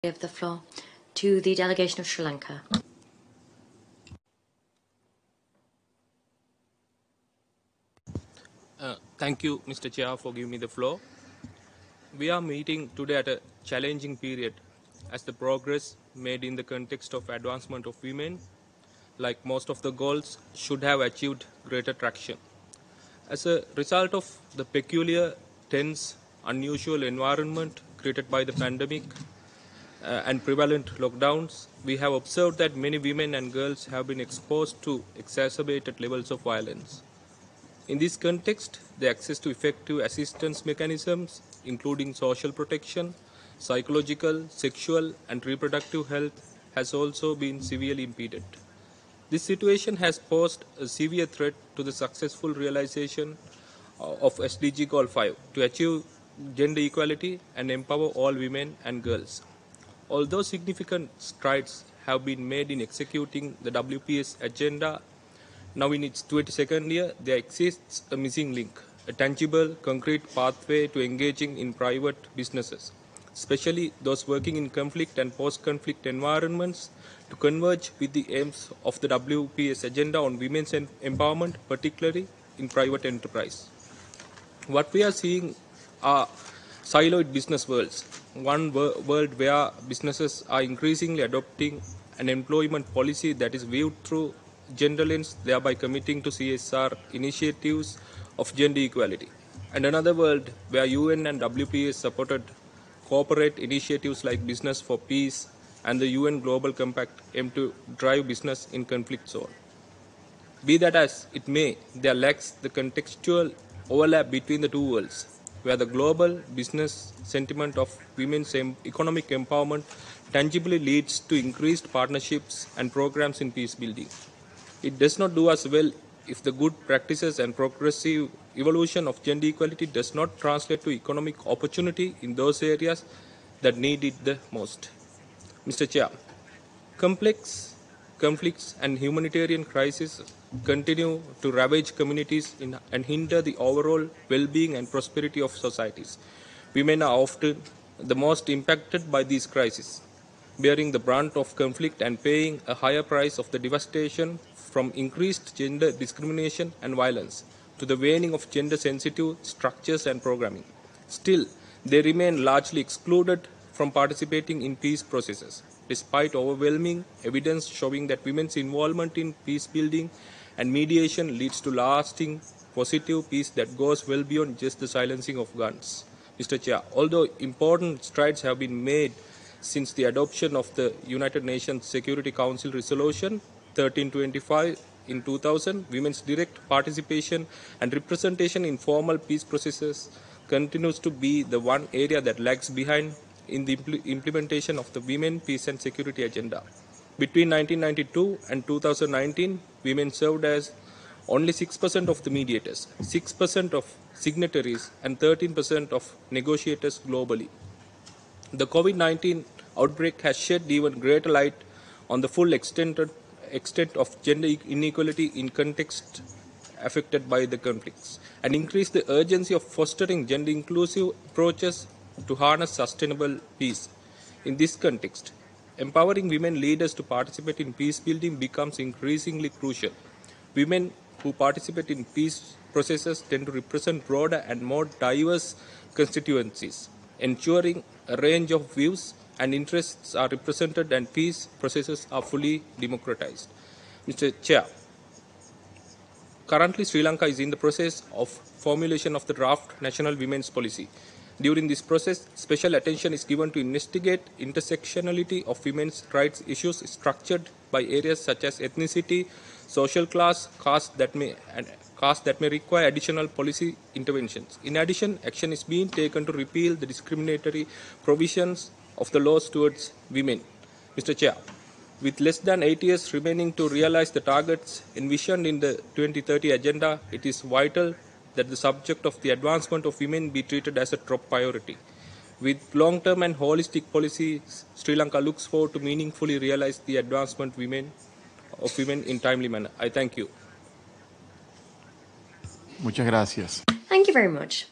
Give the floor to the delegation of Sri Lanka. Thank you, Mr. Chair, for giving me the floor. We are meeting today at a challenging period as the progress made in the context of advancement of women, like most of the goals, should have achieved greater traction. As a result of the peculiar, tense, unusual environment created by the pandemic and prevalent lockdowns, we have observed that many women and girls have been exposed to exacerbated levels of violence. In this context, the access to effective assistance mechanisms, including social protection, psychological, sexual, and reproductive health, has also been severely impeded. This situation has posed a severe threat to the successful realization of SDG Goal 5 to achieve gender equality and empower all women and girls. Although significant strides have been made in executing the WPS agenda, now in its 22nd year, there exists a missing link, a tangible, concrete pathway to engaging in private businesses, especially those working in conflict and post-conflict environments, to converge with the aims of the WPS agenda on women's empowerment, particularly in private enterprise. What we are seeing are siloed business worlds, one world where businesses are increasingly adopting an employment policy that is viewed through gender lens, thereby committing to CSR initiatives of gender equality, and another world where UN and WPS supported corporate initiatives like Business for Peace and the UN Global Compact aim to drive business in conflict zone. Be that as it may, there lacks the contextual overlap between the two worlds, where the global business sentiment of women's economic empowerment tangibly leads to increased partnerships and programs in peace building. It does not do us well if the good practices and progressive evolution of gender equality does not translate to economic opportunity in those areas that need it the most. Mr. Chair, complex conflicts and humanitarian crises continue to ravage communities and hinder the overall well-being and prosperity of societies. Women are often the most impacted by these crises, bearing the brunt of conflict and paying a higher price of the devastation from increased gender discrimination and violence to the waning of gender-sensitive structures and programming. Still, they remain largely excluded from participating in peace processes, despite overwhelming evidence showing that women's involvement in peace building and mediation leads to lasting, positive peace that goes well beyond just the silencing of guns. Mr. Chair, although important strides have been made since the adoption of the United Nations Security Council Resolution 1325 in 2000, women's direct participation and representation in formal peace processes continues to be the one area that lags behind in the implementation of the Women, Peace and Security Agenda. Between 1992 and 2019, women served as only 6% of the mediators, 6% of signatories, and 13% of negotiators globally. The COVID-19 outbreak has shed even greater light on the full extent of gender inequality in context affected by the conflicts and increased the urgency of fostering gender-inclusive approaches to harness sustainable peace. In this context, empowering women leaders to participate in peace building becomes increasingly crucial. Women who participate in peace processes tend to represent broader and more diverse constituencies, ensuring a range of views and interests are represented and peace processes are fully democratized. Mr. Chair, currently Sri Lanka is in the process of formulation of the draft National Women's Policy. During this process, special attention is given to investigate intersectionality of women's rights issues structured by areas such as ethnicity, social class, caste that may require additional policy interventions. In addition, action is being taken to repeal the discriminatory provisions of the laws towards women. Mr. Chair, with less than 8 years remaining to realize the targets envisioned in the 2030 agenda, it is vital that the subject of the advancement of women be treated as a top priority. With long-term and holistic policies, Sri Lanka looks forward to meaningfully realize the advancement of women in timely manner. I thank you. Muchas gracias. Thank you very much.